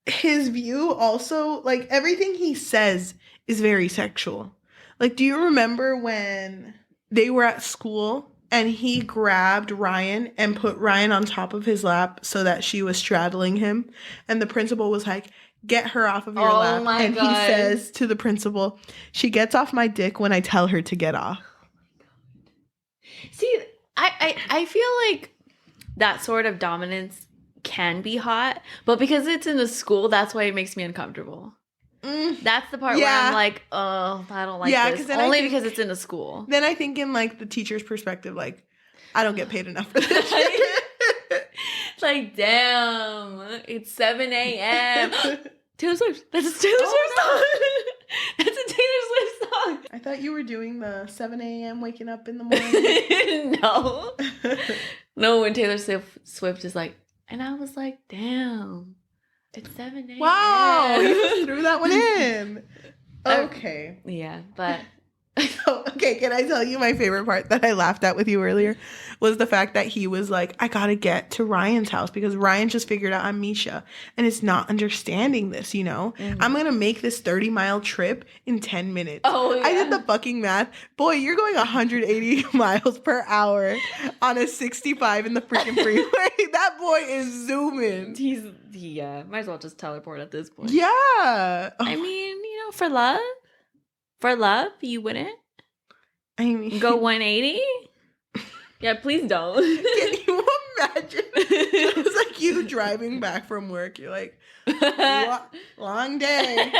his view also, like everything he says is very sexual. Like, do you remember when they were at school and he grabbed Ryan and put Ryan on top of his lap so that she was straddling him? And the principal was like, get her off of your lap. And God. He says to the principal, she gets off my dick when I tell her to get off. See, I feel like that sort of dominance can be hot, but because it's in the school, that's why it makes me uncomfortable. That's the part where I'm like, oh, I don't like this. Only because it's in the school. Then I think in like the teacher's perspective, like, I don't get paid enough for this. It's like, damn, it's 7 a.m. Taylor Swift. That's a Taylor Swift song. That's a Taylor Swift song. I thought you were doing the 7 a.m. waking up in the morning. No. No, when Taylor Swift is like, and I was like, damn, it's 7 a.m. Wow, you threw that one in. Okay. Yeah, but... Okay, can I tell you my favorite part that I laughed at with you earlier was the fact that he was like, I gotta get to Ryan's house because Ryan just figured out I'm Misha and it's not understanding this, Mm-hmm. I'm gonna make this 30-mile trip in 10 minutes. Oh, yeah. I did the fucking math. Boy, you're going 180 miles per hour on a 65 in the freaking freeway. That boy is zooming. Yeah, might as well just teleport at this point. Yeah. I mean, for love. For love, you wouldn't? I mean... Go 180? Yeah, please don't. Can you imagine? It's like you driving back from work. You're like, long day,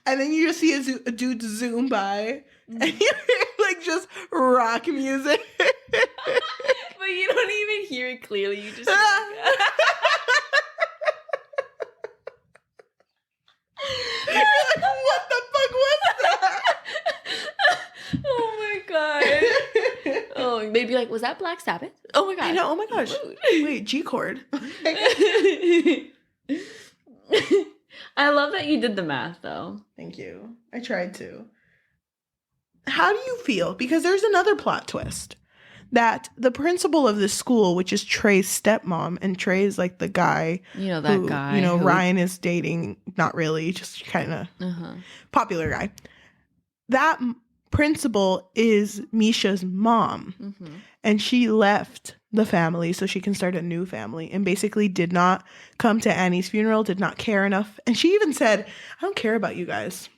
And then you just see a dude zoom by. And you hear like just rock music. But you don't even hear it clearly. You just... You're like, what the fuck was that? Oh my god. Oh, they'd be like, was that Black Sabbath? Oh my god. I know, oh my gosh. Wait, G chord. I love that you did the math though. Thank you. I tried to. How do you feel? Because there's another plot twist. That the principal of this school, which is Trey's stepmom, and Trey is like the guy, guy, Ryan is dating, not really, just kind of popular guy. That principal is Misha's mom, and she left the family so she can start a new family, and basically did not come to Annie's funeral, did not care enough, and she even said, "I don't care about you guys."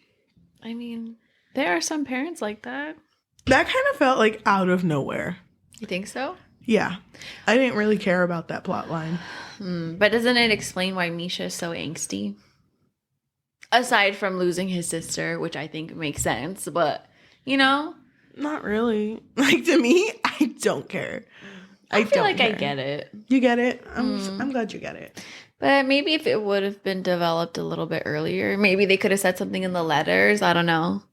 I mean, there are some parents like that. That kind of felt like out of nowhere. You think so? Yeah. I didn't really care about that plot line. But doesn't it explain why Misha is so angsty? Aside from losing his sister, which I think makes sense, but, Not really. Like, to me, I don't care. I feel like I get it. You get it? I'm glad you get it. But maybe if it would have been developed a little bit earlier, maybe they could have said something in the letters. I don't know.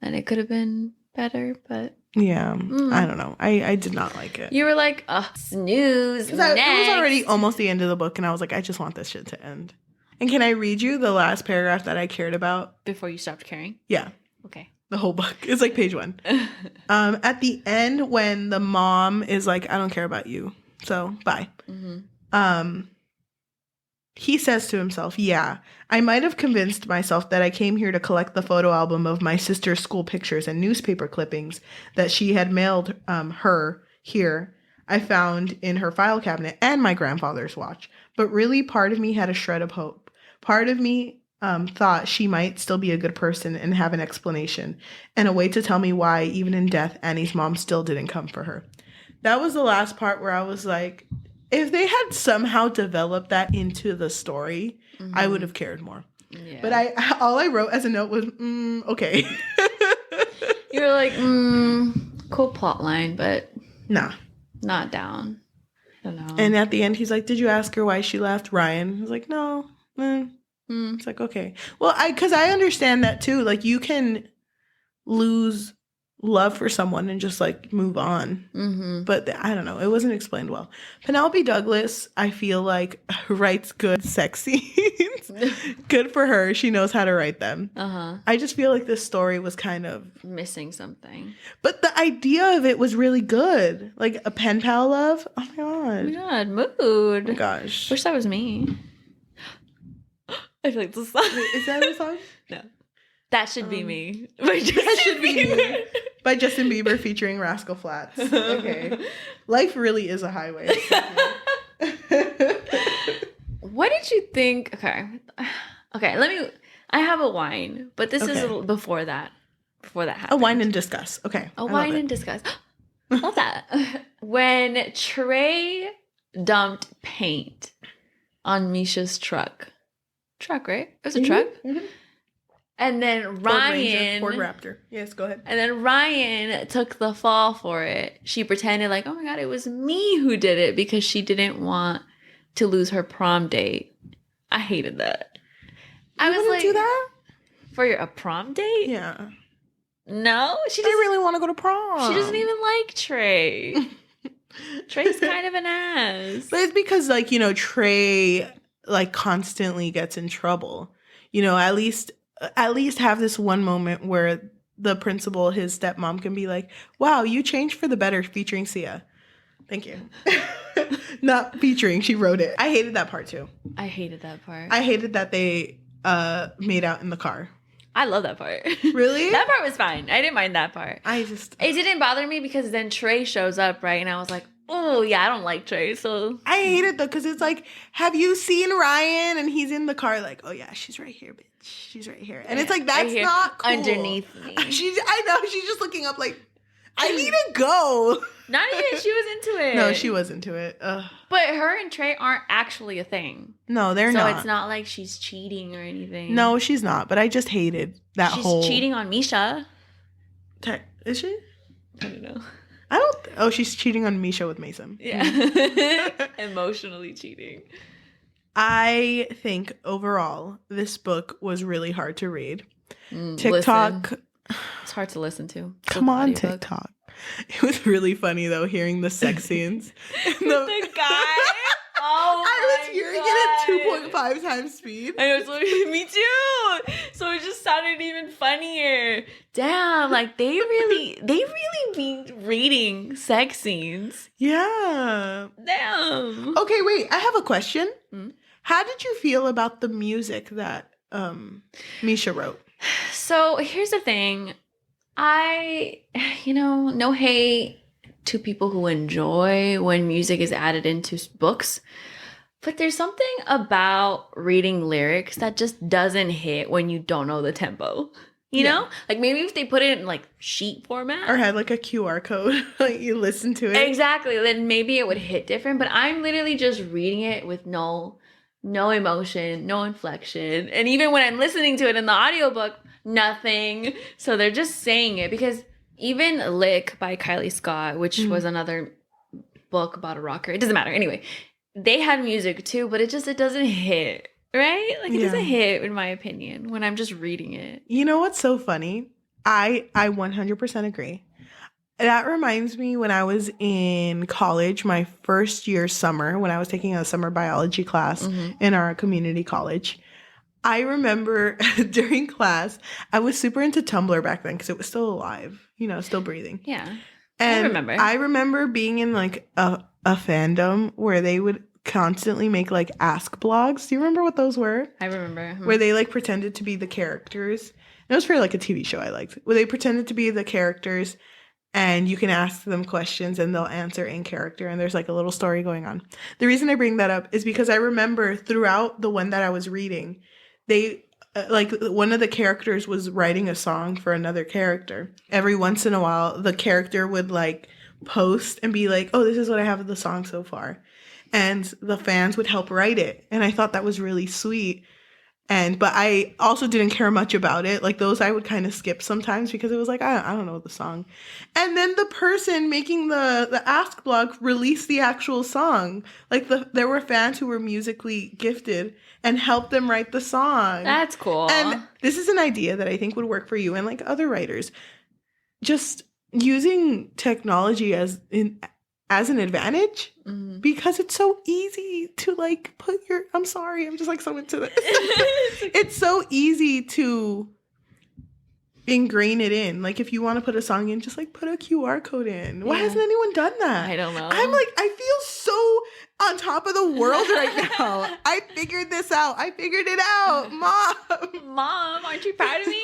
And it could have been better, but... Yeah, I don't know. I did not like it. You were like, snooze, next. It was already almost the end of the book, and I was like, I just want this shit to end. And can I read you the last paragraph that I cared about? Before you stopped caring? Yeah. Okay. The whole book. It's like page 1. At the end, when the mom is like, I don't care about you, so bye. He says to himself, yeah, I might have convinced myself that I came here to collect the photo album of my sister's school pictures and newspaper clippings that she had mailed her here. I found in her file cabinet and my grandfather's watch. But really, part of me had a shred of hope. Part of me thought she might still be a good person and have an explanation and a way to tell me why, even in death, Annie's mom still didn't come for her. That was the last part where I was like, if they had somehow developed that into the story, I would have cared more. Yeah. But all I wrote as a note was, okay. You were like, cool plot line, but nah, not down. I don't know. And at the end, he's like, did you ask her why she left? Ryan was like, no. It's like, okay. Well, because I understand that too. Like, you can lose love for someone and just like move on. But I don't know. It wasn't explained well. Penelope Douglas, I feel like, writes good sex scenes. Good for her. She knows how to write them. I just feel like this story was kind of missing something. But the idea of it was really good. Like a pen pal love. Oh my god. Oh my god, mood. Oh my gosh. Wish that was me. I feel like the song. Is that a song? No. That Should Be Me. That Should Be Me. By Justin Bieber featuring Rascal Flatts. Okay. Life really is a highway. What did you think? Okay, I have a whine, but this is before that happened. A whine and discuss. Okay. A whine and discuss. Love that. When Trey dumped paint on Misha's truck, right? It was a truck. And then Ryan... Ford Raptor. Yes, go ahead. And then Ryan took the fall for it. She pretended like, oh my god, it was me who did it because she didn't want to lose her prom date. I hated that. I was like... do that? For a prom date? Yeah. No? She didn't really want to go to prom. She doesn't even like Trey. Trey's kind of an ass. But it's because, like, you know, Trey, like, constantly gets in trouble. You know, at least have this one moment where the principal, his stepmom, can be like, wow, you changed for the better featuring Sia. Thank you. Not featuring, she wrote it. I hated that part too. I hated that part. I hated that they made out in the car. I love that part. Really? That part was fine. I didn't mind that part. It didn't bother me because then Trey shows up, right? And I was like, oh, yeah, I don't like Trey, so... I hate it, though, because it's like, have you seen Ryan? And he's in the car like, oh, yeah, she's right here, bitch. She's right here. And it's like, that's not cool. Underneath me. I know, she's just looking up like, I need to go. Not even, she was into it. No, she was into it. Ugh. But her and Trey aren't actually a thing. No, they're not. So it's not like she's cheating or anything. No, she's not. But I just hated that whole... She's cheating on Misha. Is she? I don't know. She's cheating on Misha with Mason. Yeah. Emotionally cheating. I think overall, this book was really hard to read. TikTok... Listen. It's hard to listen to. Come on, TikTok. It was really funny, though, hearing the sex scenes. The guy? Oh, I was hearing it at 2.5 times speed. I know, so me too. So it just sounded even funnier. Damn, like they really be reading sex scenes. Yeah. Damn. Okay, wait. I have a question. How did you feel about the music that Misha wrote? So here's the thing. No hate to people who enjoy when music is added into books. But there's something about reading lyrics that just doesn't hit when you don't know the tempo. You know? Like maybe if they put it in like sheet format. Or had like a QR code. Like you listen to it. Exactly. Then maybe it would hit different. But I'm literally just reading it with no emotion, no inflection. And even when I'm listening to it in the audiobook, nothing. So they're just saying it. Because even Lick by Kylie Scott, which was another book about a rocker. It doesn't matter. Anyway, they had music too, but it doesn't hit. Right? Like it doesn't hit, in my opinion, when I'm just reading it. You know what's so funny? I 100% agree. That reminds me when I was in college, my first year summer, when I was taking a summer biology class in our community college. I remember during class, I was super into Tumblr back then because it was still alive, still breathing. Yeah. And I remember being in like a fandom where they would constantly make like ask blogs. Do you remember what those were? I remember. Where they like pretended to be the characters. And it was for like a TV show I liked. Where they pretended to be the characters and you can ask them questions and they'll answer in character, and there's like a little story going on. The reason I bring that up is because I remember throughout the one that I was reading, they like one of the characters was writing a song for another character. Every once in a while, the character would like post and be like, oh, this is what I have of the song so far. And the fans would help write it. And I thought that was really sweet. But I also didn't care much about it. Like those I would kind of skip sometimes because it was like, I don't know the song. And then the person making the Ask blog released the actual song. Like there were fans who were musically gifted and helped them write the song. That's cool. And this is an idea that I think would work for you and like other writers. Just using technology as an advantage, because it's so easy to like put I'm sorry, I'm just like so into this. It's so easy to ingrain it in. Like if you want to put a song in, just like put a QR code in. Why hasn't anyone done that? I don't know. I'm like, I feel so on top of the world right now. I figured this out. I figured it out. Mom, aren't you proud of me?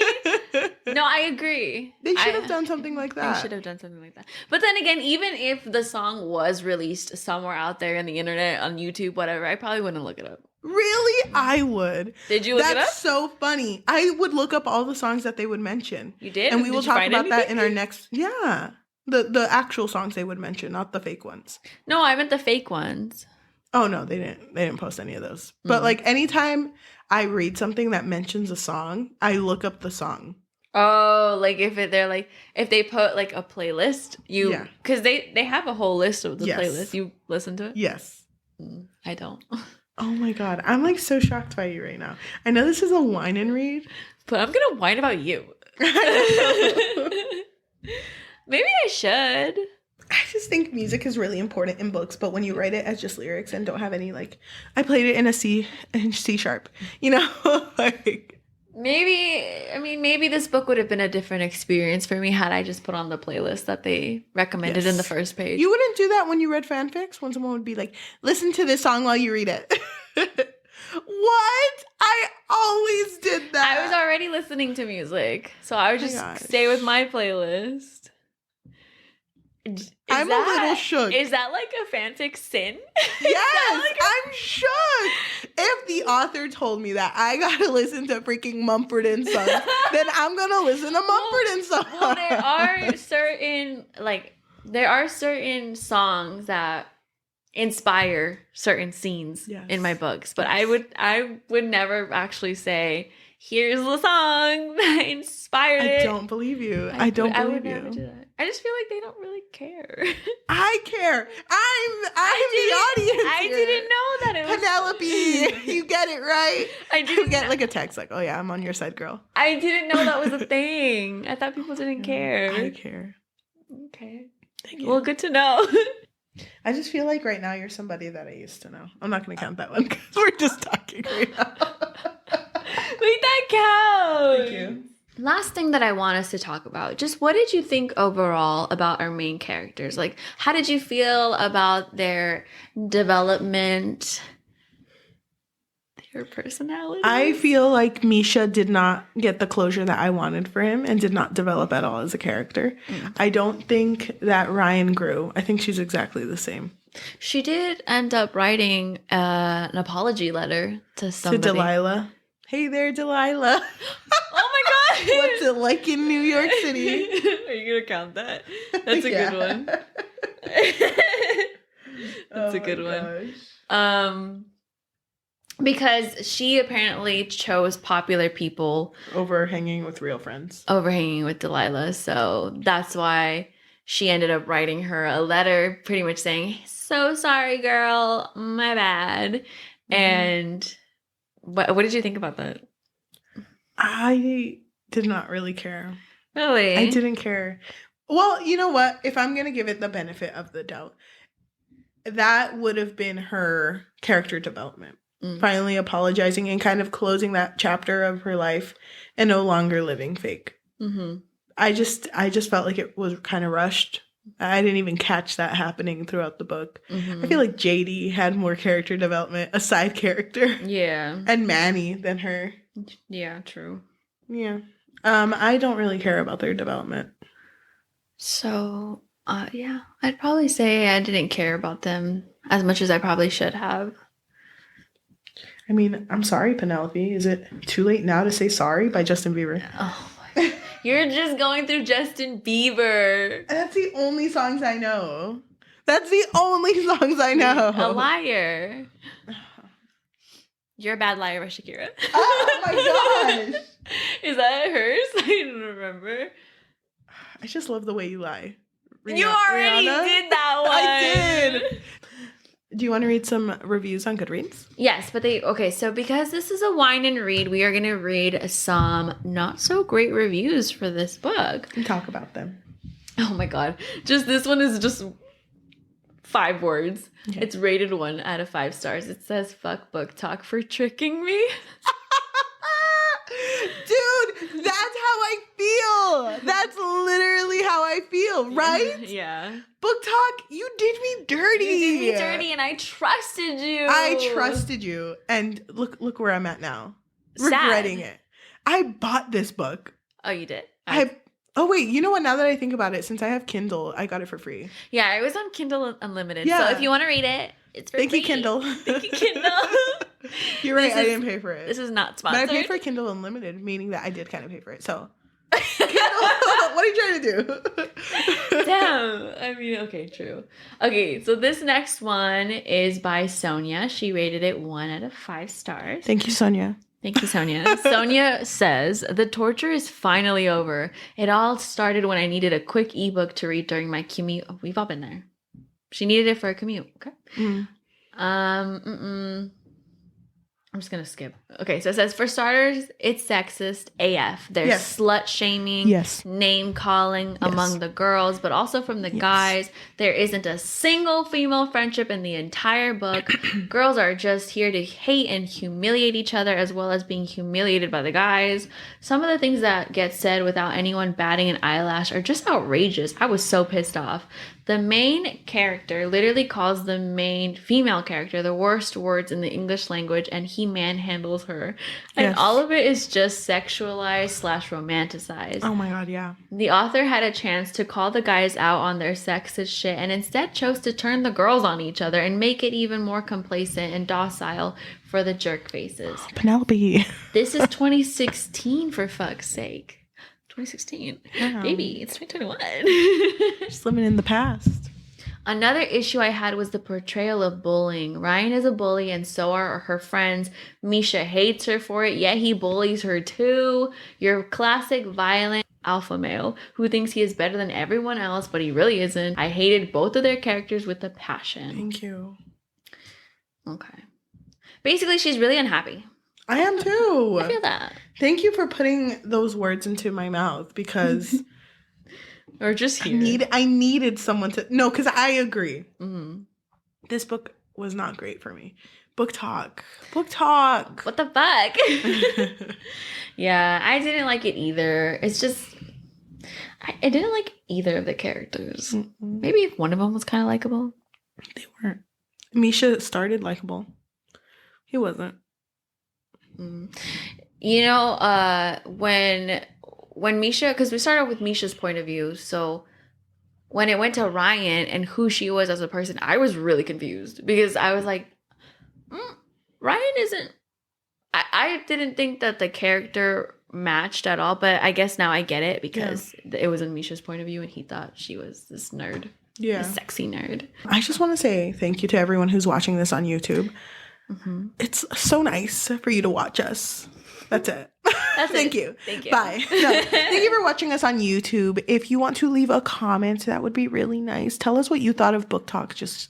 No, I agree. They should have done something like that. They should have done something like that. But then again, even if the song was released somewhere out there in the internet, on YouTube, whatever, I probably wouldn't look it up. Really? I would. Did you look it up? That's so funny. I would look up all the songs that they would mention. You did? And we will talk about that in our next... Yeah. The actual songs they would mention, not the fake ones. No, I meant the fake ones. Oh, no, they didn't post any of those. But like anytime I read something that mentions a song, I look up the song. Oh, like if they put like a playlist, because they have a whole list of the playlist. You listen to it? Yes. I don't. Oh my God. I'm like so shocked by you right now. I know this is a whine and read. But I'm going to whine about you. Maybe I should. I just think music is really important in books, but when you write it as just lyrics and don't have any like, I played it in C sharp, like. Maybe this book would have been a different experience for me had I just put on the playlist that they recommended in the first page. You wouldn't do that when you read fanfics? When someone would be like, listen to this song while you read it. What? I always did that. I was already listening to music, so I would just stay with my playlist. I'm a little shook. Is that like a fanfic sin? Yes, I'm shook. If the author told me that I gotta listen to freaking Mumford & Sons, then I'm gonna listen to Mumford & Sons. Well, there are certain songs that inspire certain scenes in my books, but I would never actually say, here's the song that inspired it. I don't believe you. I don't believe you. Never do that. I just feel like they don't really care. I care. I'm the audience. I didn't know that it was Penelope. You get it right. I didn't get like a text like, oh yeah, I'm on your side, girl. I didn't know that was a thing. I thought people didn't care. I care. Okay. Thank you. Well, good to know. I just feel like right now you're somebody that I used to know. I'm not going to count that one because we're just talking right now. Make that count. Thank you. Last thing that I want us to talk about, just what did you think overall about our main characters? Like, how did you feel about their development, their personality? I feel like Misha did not get the closure that I wanted for him and did not develop at all as a character. I don't think that Ryan grew. I think she's exactly the same. She did end up writing an apology letter to somebody. To Delilah. Hey there, Delilah. Oh my God. What's it like in New York City? Are you going to count that? That's a good one. That's a good one. Because she apparently chose popular people over hanging with real friends. Over hanging with Delilah. So that's why she ended up writing her a letter pretty much saying, so sorry, girl. My bad. And what did you think about that? I did not really care. Really? I didn't care. Well, you know what? If I'm going to give it the benefit of the doubt, that would have been her character development. Finally apologizing and kind of closing that chapter of her life and no longer living fake. I just felt like it was kind of rushed. I didn't even catch that happening throughout the book. I feel like JD had more character development, a side character. Yeah. And Manny than her. Yeah, true. Yeah. I don't really care about their development. So, yeah, I'd probably say I didn't care about them as much as I probably should have. I mean, I'm sorry, Penelope. Is it too late now to say sorry by Justin Bieber? Oh my. You're just going through Justin Bieber. That's the only songs I know. That's the only songs I know. You're a liar. You're a bad liar by Shakira. Oh my gosh. Is that hers? I don't remember. I just love the way you lie. You already did that one. I did. Do you want to read some reviews on Goodreads? Yes, but so because this is a wine and read, we are going to read some not so great reviews for this book. And talk about them. Oh my God. Just this one is just 5 words. Okay. It's rated 1 out of 5 stars. It says, "Fuck BookTok for tricking me." Dude, that's how I feel. That's literally how I feel, right? Yeah. BookTok, you did me dirty. You did me dirty, and I trusted you. I trusted you, and look where I'm at now. Sad. Regretting it. I bought this book. Oh, you did? Oh wait, you know what? Now that I think about it, since I have Kindle, I got it for free. Yeah, it was on Kindle Unlimited. Yeah. So if you want to read it, it's for free. Thank you, Kindle. Thank you, Kindle. You're right. I didn't pay for it. This is not sponsored. But I paid for Kindle Unlimited, meaning that I did kind of pay for it. So, Kindle, what are you trying to do? Damn. I mean, okay, true. Okay, so this next one is by Sonia. She rated it 1 out of 5 stars. Thank you, Sonia. Thank you, Sonia. Sonia says, "The torture is finally over. It all started when I needed a quick ebook to read during my commute." Oh, we've all been there. She needed it for a commute. Okay. I'm just going to skip. Okay, so it says, "For starters, it's sexist AF. There's slut shaming, name calling among the girls, but also from the guys. There isn't a single female friendship in the entire book. Girls are just here to hate and humiliate each other as well as being humiliated by the guys. Some of the things that get said without anyone batting an eyelash are just outrageous. I was so pissed off. The main character literally calls the main female character the worst words in the English language, and he manhandles her. And all of it is just sexualized / romanticized. Oh my God, yeah. The author had a chance to call the guys out on their sexist shit and instead chose to turn the girls on each other and make it even more complacent and docile for the jerk faces." Penelope. This is 2016, for fuck's sake. 2016. Yeah. Baby, it's 2021. Just living in the past. Another issue I had was the portrayal of bullying. Ryan is a bully and so are her friends. Misha hates her for it, yet he bullies her too. Your classic violent alpha male who thinks he is better than everyone else, but he really isn't. I hated both of their characters with a passion. Thank you. Okay. Basically, she's really unhappy. I am too. I feel that. Thank you for putting those words into my mouth because or just here. I needed someone to because I agree. Mm-hmm. This book was not great for me. BookTok. What the fuck? Yeah, I didn't like it either. It's just I didn't like either of the characters. Mm-mm. Maybe if one of them was kind of likable. They weren't. Misha started likable. He wasn't. You know, when Misha, because we started with Misha's point of view, so when it went to Ryan and who she was as a person, I was really confused because I was like, Ryan isn't. I didn't think that the character matched at all, but I guess now I get it because it was in Misha's point of view and he thought she was this nerd. Yeah. A sexy nerd. I just want to say thank you to everyone who's watching this on YouTube. Mm-hmm. It's so nice for you to watch us. That's it. Thank you. Thank you. Bye. No, thank you for watching us on YouTube. If you want to leave a comment, that would be really nice. Tell us what you thought of BookTok. Just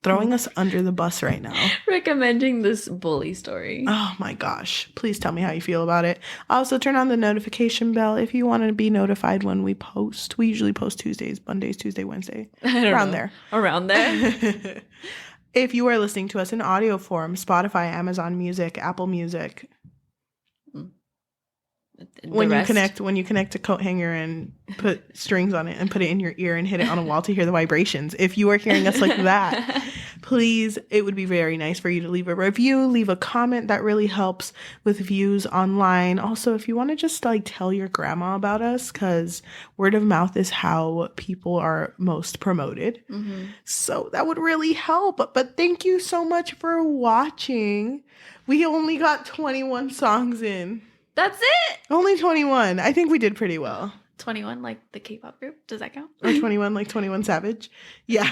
throwing us under the bus right now. Recommending this bully story. Oh my gosh. Please tell me how you feel about it. Also, turn on the notification bell if you want to be notified when we post. We usually post Tuesdays, Mondays, Tuesday, Wednesday. Around there. If you are listening to us in audio form, Spotify, Amazon Music, Apple Music. When you connect a coat hanger and put strings on it and put it in your ear and hit it on a wall to hear the vibrations. If you are hearing us like that, please, it would be very nice for you to leave a review, leave a comment. That really helps with views online. Also, if you want to just like tell your grandma about us, because word of mouth is how people are most promoted. So that would really help. But thank you so much for watching. We only got 21 songs in. That's it. Only 21. I think we did pretty well. 21, like the K-pop group. Does that count? Or 21, like 21 Savage. Yeah.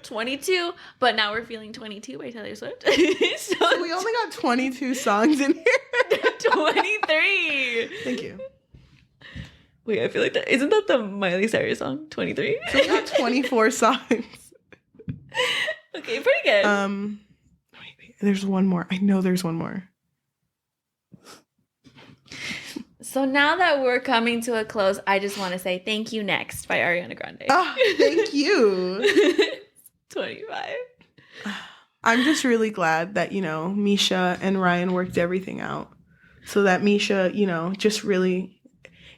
22, but now we're feeling 22 by Taylor Swift. So we only got 22 songs in here. 23. Thank you. Wait, I feel like that isn't that the Miley Cyrus song? 23. So we got 24 songs. Okay, pretty good. Wait, there's one more. I know there's one more. So now that we're coming to a close, I just want to say Thank You Next by Ariana Grande. Oh, thank you. 25. I'm just really glad that, Misha and Ryan worked everything out. So that Misha, just really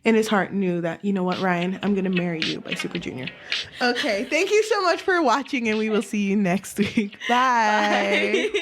in his heart knew that, you know what, Ryan, I'm going to marry you by Super Junior. Okay, thank you so much for watching, and we will see you next week. Bye. Bye.